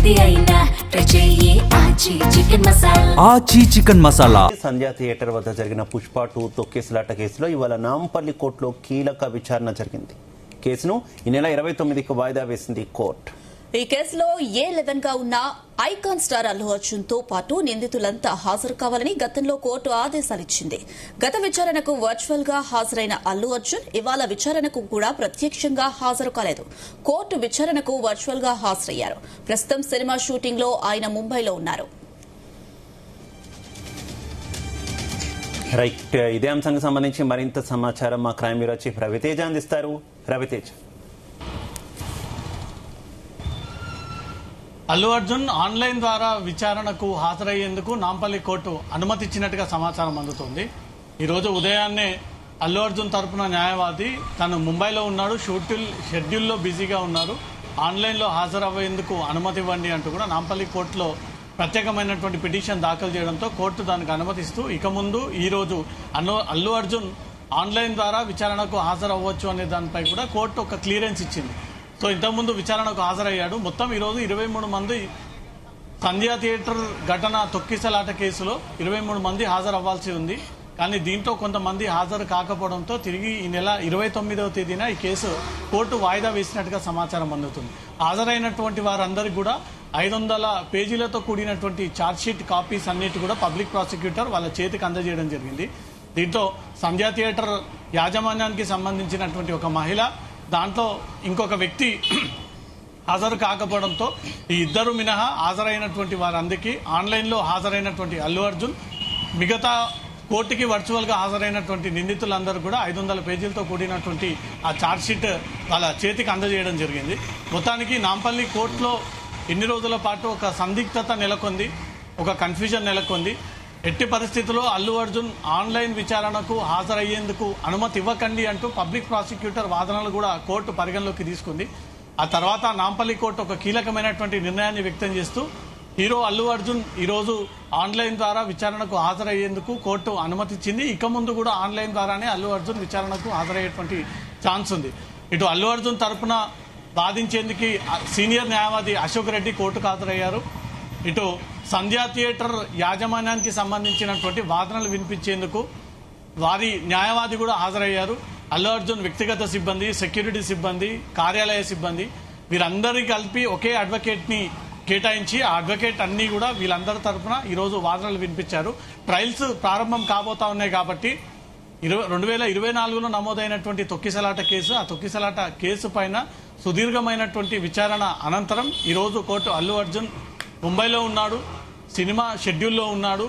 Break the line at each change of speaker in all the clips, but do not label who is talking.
ఏది అయినా ట్రై చెయ్యి ఆచి చికెన్ మసాలా.
సంధ్యా థియేటర్ వద్ద జరిగిన పుష్ప 2 తొక్కేసలాట కేసులో ఇవాళ నాంపల్లి కోర్టులో కీలక విచారణ జరిగింది. కేసును ఈ నెల 29కి వాయిదా వేసింది కోర్టు.
ఈ కేసులో A11 గా ఉన్న ఐకాన్ స్టార్ అల్లు అర్జున్ తో పాటు నిందితులంతా హాజరు కావాలని గతంలో కోర్టు ఆదేశాలిచ్చింది. గత విచారణకు వర్చువల్ గా హాజరైన అల్లు అర్జున్ ఇవాళ విచారణకు కూడా ప్రత్యక్షంగా హాజరు కాలేదు. కోర్టు విచారణకు వర్చువల్ గా హాజరయ్యారు. ప్రస్తుతం సినిమా షూటింగ్ లో ఆయన ముంబైలో ఉన్నారు.
రైట్, ఇదే అంశానికి సంబంధించి మరింత సమాచారం మా క్రైమ్ బ్యూరో చీఫ్ రవితేజ అందిస్తారు. రవితేజ.
అల్లు అర్జున్ ఆన్లైన్ ద్వారా విచారణకు హాజరయ్యేందుకు నాంపల్లి కోర్టు అనుమతిచ్చినట్టుగా సమాచారం అందుతోంది. ఈరోజు ఉదయాన్నే అల్లు అర్జున్ తరపున న్యాయవాది తను ముంబైలో ఉన్నాడు, షెడ్యూల్లో బిజీగా ఉన్నారు, ఆన్లైన్లో హాజరయ్యేందుకు అనుమతి ఇవ్వండి అంటూ కూడా నాంపల్లి కోర్టులో ప్రత్యేకమైనటువంటి పిటిషన్ దాఖలు చేయడంతో కోర్టు దానికి అనుమతిస్తూ ఇక ముందు ఈరోజు అల్లు అర్జున్ ఆన్లైన్ ద్వారా విచారణకు హాజరవ్వచ్చు అనే దానిపై కూడా కోర్టు ఒక క్లియరెన్స్ ఇచ్చింది. సో ఇంతకుముందు విచారణకు హాజరయ్యాడు. మొత్తం ఈరోజు 23 మంది సంధ్యా థియేటర్ ఘటన తొక్కిసలాట కేసులో 23 మంది హాజరవ్వాల్సి ఉంది. కానీ దీంట్లో కొంతమంది హాజరు కాకపోవడంతో తిరిగి ఈ నెల 29వ తేదీన ఈ కేసు కోర్టు వాయిదా వేసినట్టుగా సమాచారం అందుతుంది. హాజరైనటువంటి వారందరికీ కూడా 500 పేజీలతో కూడినటువంటి ఛార్జ్షీట్ కాపీస్ అన్నిటి కూడా పబ్లిక్ ప్రాసిక్యూటర్ వాళ్ళ చేతికి అందజేయడం జరిగింది. దీంతో సంధ్యా థియేటర్ యాజమాన్యానికి సంబంధించినటువంటి ఒక మహిళ, దాంట్లో ఇంకొక వ్యక్తి హాజరు కాకపోవడంతో ఈ ఇద్దరు మినహా హాజరైనటువంటి వారందరికీ ఆన్లైన్లో హాజరైనటువంటి అల్లు అర్జున్, మిగతా కోర్టుకి వర్చువల్గా హాజరైనటువంటి నిందితులందరూ కూడా 500 పేజీలతో కూడినటువంటి ఆ ఛార్జ్షీట్ వాళ్ళ చేతికి అందజేయడం జరిగింది. మొత్తానికి నాంపల్లి కోర్టులో ఎన్ని రోజుల పాటు ఒక సందిగ్ధత నెలకొంది, ఒక కన్ఫ్యూజన్ నెలకొంది. ఎట్టి పరిస్థితుల్లో అల్లు అర్జున్ ఆన్లైన్ విచారణకు హాజరయ్యేందుకు అనుమతి ఇవ్వకండి అంటూ పబ్లిక్ ప్రాసిక్యూటర్ వాదనలు కూడా కోర్టు పరిగణలోకి తీసుకుంది. ఆ తర్వాత నాంపల్లి కోర్టు ఒక కీలకమైనటువంటి నిర్ణయాన్ని వ్యక్తం చేస్తూ హీరో అల్లు అర్జున్ ఈరోజు ఆన్లైన్ ద్వారా విచారణకు హాజరయ్యేందుకు కోర్టు అనుమతిచ్చింది. ఇక ముందు కూడా ఆన్లైన్ ద్వారానే అల్లు అర్జున్ విచారణకు హాజరయ్యేటువంటి ఛాన్స్ ఉంది. ఇటు అల్లు అర్జున్ తరఫున వాదించేందుకు సీనియర్ న్యాయవాది అశోక్ రెడ్డి కోర్టుకు హాజరయ్యారు. ఇటు సంధ్యా థియేటర్ యాజమాన్యానికి సంబంధించినటువంటి వాదనలు వినిపించేందుకు వారి న్యాయవాది కూడా హాజరయ్యారు. అల్లు అర్జున్ వ్యక్తిగత సిబ్బంది, సెక్యూరిటీ సిబ్బంది, కార్యాలయ సిబ్బంది వీరందరికీ కలిపి ఒకే అడ్వకేట్ని కేటాయించి ఆ అడ్వకేట్ అన్ని కూడా వీళ్ళందరి తరఫున ఈరోజు వాదనలు వినిపించారు. ట్రయల్స్ ప్రారంభం కాబోతా ఉన్నాయి కాబట్టి 2024లో నమోదైనటువంటి తొక్కిసలాట కేసు, ఆ తొక్కిసలాట కేసు పైన సుదీర్ఘమైనటువంటి విచారణ అనంతరం ఈరోజు కోర్టు అల్లు అర్జున్ ముంబైలో ఉన్నాడు, సినిమా షెడ్యూల్లో ఉన్నాడు,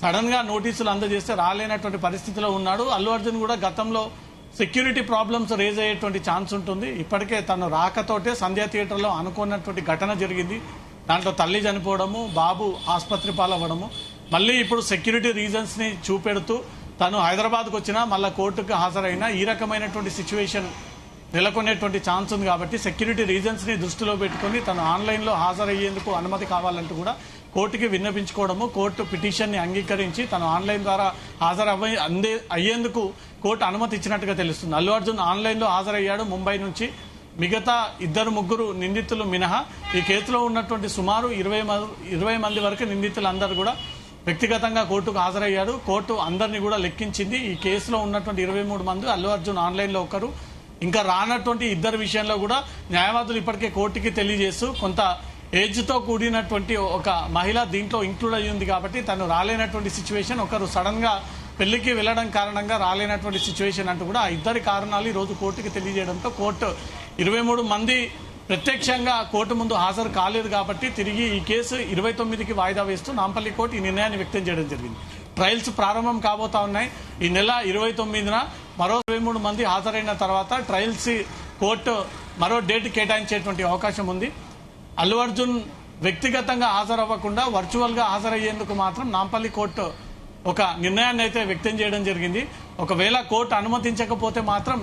సడన్ గా నోటీసులు అందజేస్తే రాలేనటువంటి పరిస్థితిలో ఉన్నాడు. అల్లు అర్జున్ కూడా గతంలో సెక్యూరిటీ ప్రాబ్లమ్స్ రేజ్ అయ్యేటువంటి ఛాన్స్ ఉంటుంది. ఇప్పటికే తను రాకతోటే సంధ్యా థియేటర్లో అనుకున్నటువంటి ఘటన జరిగింది. దాంట్లో తల్లి చనిపోవడము, బాబు ఆసుపత్రి పాలవ్వడము, మళ్ళీ ఇప్పుడు సెక్యూరిటీ రీజన్స్ ని చూపెడుతూ తను హైదరాబాద్కు వచ్చినా మళ్ళీ కోర్టుకు హాజరైనా ఈ రకమైనటువంటి సిచ్యువేషన్ నెలకొనేటువంటి ఛాన్స్ ఉంది. కాబట్టి సెక్యూరిటీ రీజన్స్ ని దృష్టిలో పెట్టుకుని తను ఆన్లైన్లో హాజరయ్యేందుకు అనుమతి కావాలంటూ కూడా కోర్టుకి విన్నపించుకోవడము, కోర్టు పిటిషన్ ని అంగీకరించి తను ఆన్లైన్ ద్వారా అయ్యేందుకు కోర్టు అనుమతి ఇచ్చినట్టుగా తెలుస్తుంది. అల్లు అర్జున్ ఆన్లైన్లో హాజరయ్యాడు ముంబై నుంచి. మిగతా 2-3 నిందితులు మినహా ఈ కేసులో ఉన్నటువంటి సుమారు 20 మంది వరకు నిందితులందరూ కూడా వ్యక్తిగతంగా కోర్టుకు హాజరయ్యారు. కోర్టు అందరినీ కూడా లెక్కించింది. ఈ కేసులో ఉన్నటువంటి 23 మంది, అల్లు అర్జున్ ఆన్లైన్లో ఒకరు, ఇంకా రానటువంటి ఇద్దరు విషయంలో కూడా న్యాయవాదులు ఇప్పటికే కోర్టుకి తెలియజేస్తూ కొంత ఏజ్తో కూడినటువంటి ఒక మహిళ దీంట్లో ఇంక్లూడ్ అయ్యి ఉంది కాబట్టి తను రాలేనటువంటి సిచ్యువేషన్, ఒకరు సడన్ గా పెళ్లికి వెళ్లడం కారణంగా రాలేనటువంటి సిచ్యువేషన్ అంటూ కూడా ఆ ఇద్దరి కారణాలు ఈ రోజు కోర్టుకి తెలియజేయడంతో కోర్టు 23 మంది ప్రత్యక్షంగా కోర్టు ముందు హాజరు కాలేదు కాబట్టి తిరిగి ఈ కేసు 29కి వాయిదా వేస్తూ నాంపల్లి కోర్టు ఈ నిర్ణయాన్ని వ్యక్తం చేయడం జరిగింది. ట్రయల్స్ ప్రారంభం కాబోతా ఉన్నాయి. ఈ నెల 29న మరో 23 మంది హాజరైన తర్వాత ట్రయల్స్ కోర్టు మరో డేట్ కేటాయించేటువంటి అవకాశం ఉంది. అల్లు అర్జున్ వ్యక్తిగతంగా హాజరవ్వకుండా వర్చువల్ గా హాజరయ్యేందుకు మాత్రం నాంపల్లి కోర్టు ఒక నిర్ణయాన్ని అయితే వ్యక్తం చేయడం జరిగింది. ఒకవేళ కోర్టు అనుమతించకపోతే మాత్రం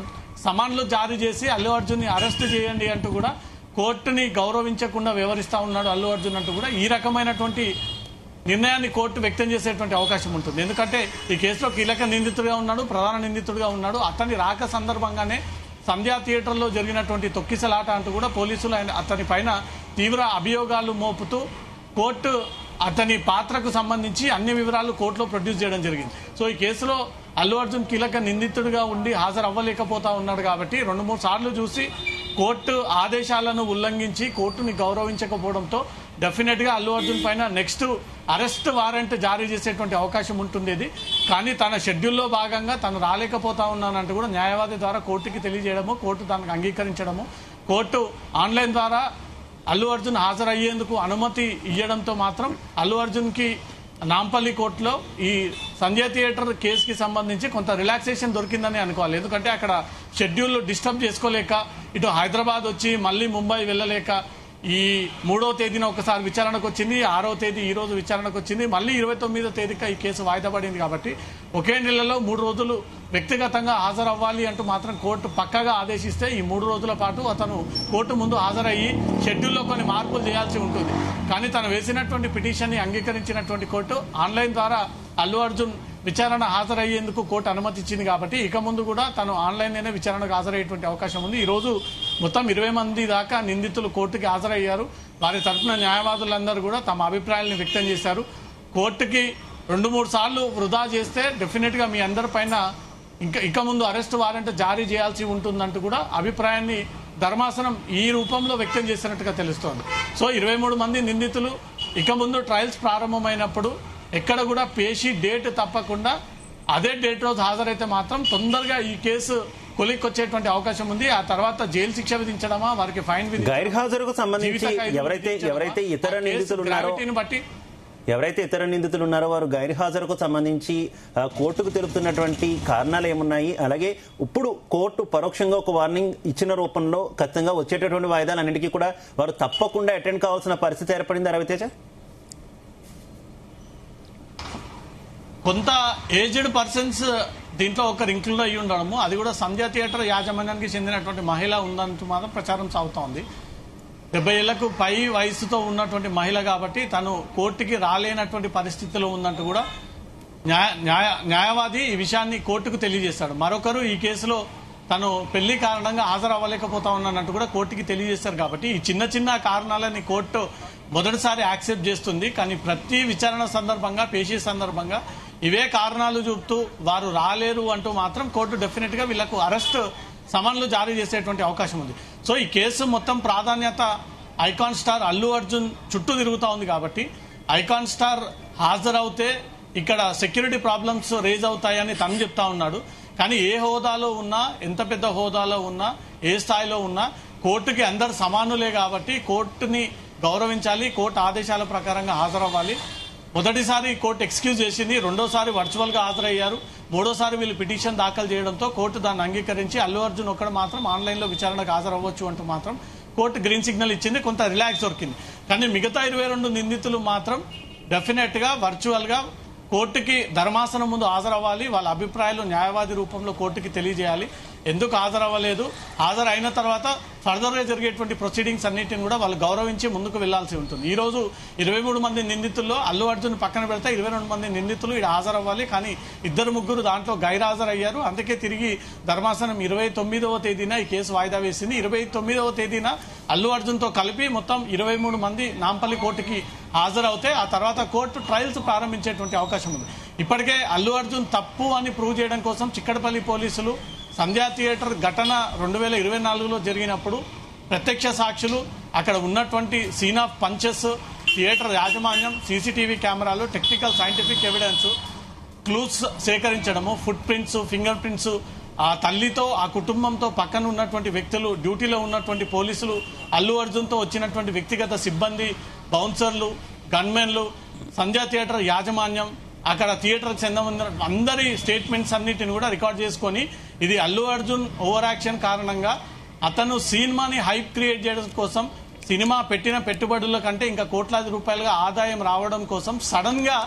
సమన్లు జారీ చేసి అల్లు అర్జున్ ని అరెస్ట్ చేయండి అంటూ కూడా కోర్టుని గౌరవించకుండా వ్యవహరిస్తా ఉన్నాడు అల్లు అర్జున్ అంటూ కూడా ఈ రకమైనటువంటి నిర్ణయాన్ని కోర్టు వ్యక్తం చేసేటువంటి అవకాశం ఉంటుంది. ఎందుకంటే ఈ కేసులో కీలక నిందితుడిగా ఉన్నాడు, ప్రధాన నిందితుడిగా ఉన్నాడు. అతని రాక సందర్భంగానే సంధ్యా థియేటర్లో జరిగినటువంటి తొక్కిసలాట అంటూ కూడా పోలీసులు అతని పైన తీవ్ర అభియోగాలు మోపుతూ కోర్టు అతని పాత్రకు సంబంధించి అన్ని వివరాలు కోర్టులో ప్రొడ్యూస్ చేయడం జరిగింది. సో ఈ కేసులో అల్లు అర్జున్ కీలక నిందితుడిగా ఉండి హాజరు అవ్వలేకపోతా ఉన్నాడు కాబట్టి 2-3 సార్లు చూసి కోర్టు ఆదేశాలను ఉల్లంఘించి కోర్టుని గౌరవించకపోవడంతో డెఫినెట్ గా అల్లు అర్జున్ పైన నెక్స్ట్ అరెస్ట్ వారెంట్ జారీ చేసేటువంటి అవకాశం ఉంటుండేది. కానీ తన షెడ్యూల్లో భాగంగా తను రాలేకపోతా ఉన్నానంటూ కూడా న్యాయవాది ద్వారా కోర్టుకి తెలియజేయడము, కోర్టు దానికి అంగీకరించడము, కోర్టు ఆన్లైన్ ద్వారా అల్లు అర్జున్ హాజరయ్యేందుకు అనుమతి ఇవ్వడంతో మాత్రం అల్లు అర్జున్కి నాంపల్లి కోర్టులో ఈ సంజయ్ థియేటర్ కేసుకి సంబంధించి కొంత రిలాక్సేషన్ దొరికిందని అనుకోవాలి. ఎందుకంటే అక్కడ షెడ్యూల్ డిస్టర్బ్ చేసుకోలేక ఇటు హైదరాబాద్ వచ్చి మళ్ళీ ముంబై వెళ్ళలేక ఈ 3వ తేదీన ఒకసారి విచారణకు వచ్చింది, 6వ తేదీ ఈ రోజు విచారణకు వచ్చింది, మళ్ళీ 29వ తేదీకి ఈ కేసు వాయిదా పడింది. కాబట్టి ఒకే నెలలో 3 రోజులు వ్యక్తిగతంగా హాజరవ్వాలి అంటూ మాత్రం కోర్టు పక్కగా ఆదేశిస్తే ఈ 3 రోజుల పాటు అతను కోర్టు ముందు హాజరయ్యి షెడ్యూల్లో కొన్ని మార్పులు చేయాల్సి ఉంటుంది. కానీ తను వేసినటువంటి పిటిషన్ని అంగీకరించినటువంటి కోర్టు ఆన్లైన్ ద్వారా అల్లు అర్జున్ విచారణ హాజరయ్యేందుకు కోర్టు అనుమతి ఇచ్చింది. కాబట్టి ఇక ముందు కూడా తను ఆన్లైన్లోనే విచారణకు హాజరయ్యేటువంటి అవకాశం ఉంది. ఈ రోజు మొత్తం 20 మంది దాకా నిందితులు కోర్టుకి హాజరయ్యారు. వారి తరఫున న్యాయవాదులందరూ కూడా తమ అభిప్రాయాలను వ్యక్తం చేశారు. కోర్టుకి 2-3 సార్లు వృధా చేస్తే డెఫినెట్ గా మీ అందరి పైన ఇక ముందు అరెస్ట్ వారెంట్ జారీ చేయాల్సి ఉంటుందంటూ కూడా అభిప్రాయాన్ని ధర్మాసనం ఈ రూపంలో వ్యక్తం చేసినట్టుగా తెలుస్తోంది. సో 23 మంది నిందితులు ఇక ముందు ట్రయల్స్ ప్రారంభమైనప్పుడు ఎక్కడ కూడా పేషీ డేట్ తప్పకుండా అదే డేట్ రోజు హాజరైతే మాత్రం తొందరగా ఈ కేసు కొలిక్కొచ్చేటువంటి అవకాశం ఉంది. ఆ తర్వాత జైలు శిక్ష విధించడమా, వారికి ఫైన్
గైర్హాజరుకు సంబంధించి ఎవరైతే ఇతర నిందితులు ఉన్నారో వారు గైర్హాజరుకు సంబంధించి కోర్టుకు తెలుపుతున్నటువంటి కారణాలు ఏమున్నాయి, అలాగే ఇప్పుడు కోర్టు పరోక్షంగా ఒక వార్నింగ్ ఇచ్చిన రూపంలో ఖచ్చితంగా వచ్చేటటువంటి వాయిదాలన్నింటికీ కూడా వారు తప్పకుండా అటెండ్ కావాల్సిన పరిస్థితి ఏర్పడింది. రవితేజ,
కొంత ఏజ్డ్ పర్సన్స్ దీంట్లో ఒకరు ఇంక్లూడ్ అయ్యి ఉండడము, అది కూడా సంధ్య థియేటర్ యాజమాన్యానికి చెందినటువంటి మహిళ ఉందంటూ మాత్రం ప్రచారం సాగుతా ఉంది. 70 ఏళ్లకు పై వయసుతో ఉన్నటువంటి మహిళ కాబట్టి తను కోర్టుకి రాలేనటువంటి పరిస్థితిలో ఉందంటూ కూడా న్యాయవాది ఈ విషయాన్ని కోర్టుకు తెలియజేశాడు. మరొకరు ఈ కేసులో తను పెళ్లి కారణంగా హాజరవ్వలేకపోతా ఉన్నానంటూ కూడా కోర్టుకి తెలియజేశారు. కాబట్టి ఈ చిన్న చిన్న కారణాలని కోర్టు మొదటిసారి యాక్సెప్ట్ చేస్తుంది. కానీ ప్రతి విచారణ సందర్భంగా, పేషీ సందర్భంగా ఇవే కారణాలు చూపుతూ వారు రాలేరు అంటూ మాత్రం కోర్టు డెఫినెట్ గా వీళ్లకు అరెస్ట్ సమన్లు జారీ చేసేటువంటి అవకాశం ఉంది. సో ఈ కేసు మొత్తం ప్రాధాన్యత ఐకాన్ స్టార్ అల్లు అర్జున్ చుట్టూ తిరుగుతా ఉంది. కాబట్టి ఐకాన్ స్టార్ హాజరవుతే ఇక్కడ సెక్యూరిటీ ప్రాబ్లమ్స్ రేజ్ అవుతాయని తను చెప్తా ఉన్నాడు. కానీ ఏ హోదాలో ఉన్నా, ఎంత పెద్ద హోదాలో ఉన్నా, ఏ స్థాయిలో ఉన్నా కోర్టుకి అందరు సమానులే కాబట్టి కోర్టుని గౌరవించాలి, కోర్టు ఆదేశాల ప్రకారంగా హాజరవ్వాలి. మొదటిసారి కోర్టు ఎక్స్క్యూజ్ చేసింది, రెండోసారి వర్చువల్ గా హాజరయ్యారు, మూడోసారి వీళ్ళు పిటిషన్ దాఖలు చేయడంతో కోర్టు దాన్ని అంగీకరించి అల్లు అర్జున్ ఒక్కడ మాత్రం ఆన్లైన్ లో విచారణకు హాజరవ్వచ్చు అంటూ మాత్రం కోర్టు గ్రీన్ సిగ్నల్ ఇచ్చింది. కొంత రిలాక్స్ దొరికింది. కానీ మిగతా 22 నిందితులు మాత్రం డెఫినెట్ గా వర్చువల్ గా కోర్టుకి ధర్మాసనం ముందు హాజరవ్వాలి. వాళ్ళ అభిప్రాయాలు న్యాయవాది రూపంలో కోర్టుకి తెలియజేయాలి. ఎందుకు హాజరవ్వలేదు, హాజరైన తర్వాత ఫర్దర్ గా జరిగేటువంటి ప్రొసీడింగ్స్ అన్నిటిని కూడా వాళ్ళు గౌరవించి ముందుకు వెళ్లాల్సి ఉంటుంది. ఈ రోజు 23 మంది నిందితుల్లో అల్లు అర్జున్ పక్కన పెడితే 22 మంది నిందితులు ఇక్కడ హాజరవ్వాలి. కానీ 2-3 దాంట్లో గైర్హాజరయ్యారు. అందుకే తిరిగి ధర్మాసనం 29వ తేదీన ఈ కేసు వాయిదా వేసింది. 29వ తేదీన అల్లు అర్జున్ తో కలిపి మొత్తం 23 మంది నాంపల్లి కోర్టుకి హాజరవుతే ఆ తర్వాత కోర్టు ట్రయల్స్ ప్రారంభించేటువంటి అవకాశం ఉంది. ఇప్పటికే అల్లు అర్జున్ తప్పు అని ప్రూవ్ చేయడం కోసం చిక్కడపల్లి పోలీసులు సంధ్యా థియేటర్ ఘటన 2024లో జరిగినప్పుడు ప్రత్యక్ష సాక్షులు, అక్కడ ఉన్నటువంటి సీన్ ఆఫ్ పంచెస్, థియేటర్ యాజమాన్యం, సీసీటీవీ కెమెరాలు, టెక్నికల్ సైంటిఫిక్ ఎవిడెన్స్, క్లూస్ సేకరించడము, ఫుట్ ప్రింట్స్, ఫింగర్ ప్రింట్స్, ఆ తల్లితో ఆ కుటుంబంతో పక్కన ఉన్నటువంటి వ్యక్తులు, డ్యూటీలో ఉన్నటువంటి పోలీసులు, అల్లు అర్జున్ తో వచ్చినటువంటి వ్యక్తిగత సిబ్బంది, బౌన్సర్లు, గన్మెన్లు, సంధ్యా థియేటర్ యాజమాన్యం, అక్కడ థియేటర్ చెందిన అందరి స్టేట్మెంట్స్ అన్నిటిని కూడా రికార్డ్ చేసుకొని ఇది అల్లు అర్జున్ ఓవర్ యాక్షన్ కారణంగా అతను సినిమాని హైప్ క్రియేట్ చేయడం కోసం, సినిమా పెట్టిన పెట్టుబడుల కంటే ఇంకా కోట్లాది రూపాయలుగా ఆదాయం రావడం కోసం సడన్ గా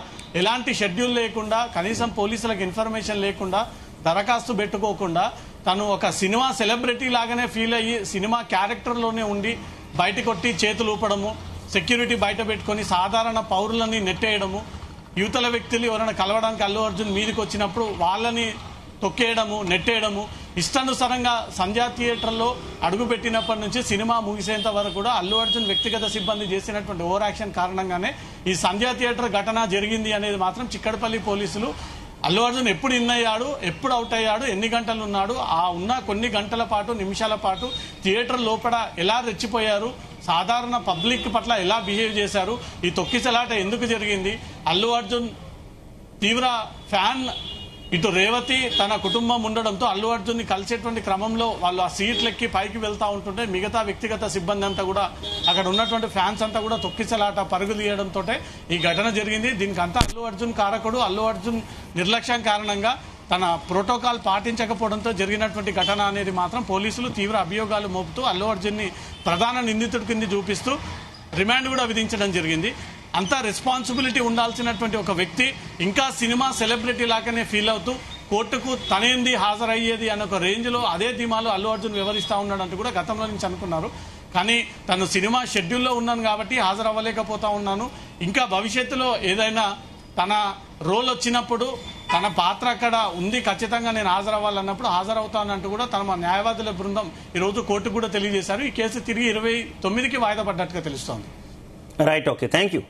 ఎలాంటి షెడ్యూల్ లేకుండా, కనీసం పోలీసులకు ఇన్ఫర్మేషన్ లేకుండా, దరఖాస్తు పెట్టుకోకుండా తను ఒక సినిమా సెలబ్రిటీ లాగానే ఫీల్ అయ్యి సినిమా క్యారెక్టర్ లోనే ఉండి బయట కొట్టి చేతులు ఊపడము, సెక్యూరిటీ బయట పెట్టుకుని సాధారణ పౌరులని నెట్టేయడము, యువతల వ్యక్తులు ఎవరైనా కలవడానికి అల్లు అర్జున్ మీదకి వచ్చినప్పుడు వాళ్ళని తొక్కేయడము, నెట్టేయడము, ఇష్టానుసారంగా సంధ్యా థియేటర్లో అడుగుపెట్టినప్పటి నుంచి సినిమా ముగిసేంత వరకు కూడా అల్లు అర్జున్ వ్యక్తిగత సిబ్బంది చేసినటువంటి ఓవర్ యాక్షన్ కారణంగానే ఈ సంధ్యా థియేటర్ ఘటన జరిగింది అనేది మాత్రం చిక్కడపల్లి పోలీసులు అల్లు అర్జున్ ఎప్పుడు ఇన్ అయ్యాడు, ఎప్పుడు అవుట్ అయ్యాడు, ఎన్ని గంటలు ఉన్నాడు, ఆ ఉన్న కొన్ని గంటల పాటు నిమిషాల పాటు థియేటర్ లోపల ఎలా రెచ్చిపోయారు, సాధారణ పబ్లిక్ పట్ల ఎలా బిహేవ్ చేశారు, ఈ తొక్కిసలాట ఎందుకు జరిగింది, అల్లు అర్జున్ తీవ్ర ఫ్యాన్ ఇటు రేవతి తన కుటుంబం ఉండడంతో అల్లు అర్జున్ ని కలిసేటువంటి క్రమంలో వాళ్ళు ఆ సీట్లెక్కి పైకి వెళ్తా ఉంటుంటే మిగతా వ్యక్తిగత సిబ్బంది అంతా కూడా అక్కడ ఉన్నటువంటి ఫ్యాన్స్ అంతా కూడా తొక్కిసలాట పరుగులు తీయడంతో ఈ ఘటన జరిగింది. దీనికి అంతా అల్లు అర్జున్ కారకుడు. అల్లు అర్జున్ నిర్లక్ష్యం కారణంగా తన ప్రోటోకాల్ పాటించకపోవడంతో జరిగినటువంటి ఘటన అనేది మాత్రం పోలీసులు తీవ్ర అభియోగాలు మోపుతూ అల్లు అర్జున్ ని ప్రధాన నిందితుడి కింద చూపిస్తూ రిమాండ్ కూడా విధించడం జరిగింది. అంతా రెస్పాన్సిబిలిటీ ఉండాల్సినటువంటి ఒక వ్యక్తి ఇంకా సినిమా సెలబ్రిటీ లాగానే ఫీల్ అవుతూ కోర్టుకు తనేంది హాజరయ్యేది అన్న ఒక రేంజ్లో అదే ధీమాలో అల్లు అర్జున్ వివరిస్తూ ఉన్నాడంటూ కూడా గతంలో నుంచి అనుకున్నారు. కానీ తను సినిమా షెడ్యూల్లో ఉన్నాను కాబట్టి హాజరవ్వలేకపోతా ఉన్నాను, ఇంకా భవిష్యత్తులో ఏదైనా తన రోల్ వచ్చినప్పుడు తన పాత్ర అక్కడ ఉంది, ఖచ్చితంగా నేను హాజరవ్వాలన్నప్పుడు హాజరవుతానంటూ కూడా తమ న్యాయవాదుల బృందం ఈరోజు కోర్టుకు కూడా తెలియజేశారు. ఈ కేసు తిరిగి 29కి వాయిదా పడ్డట్టుగా తెలుస్తోంది.
Right, okay, thank you.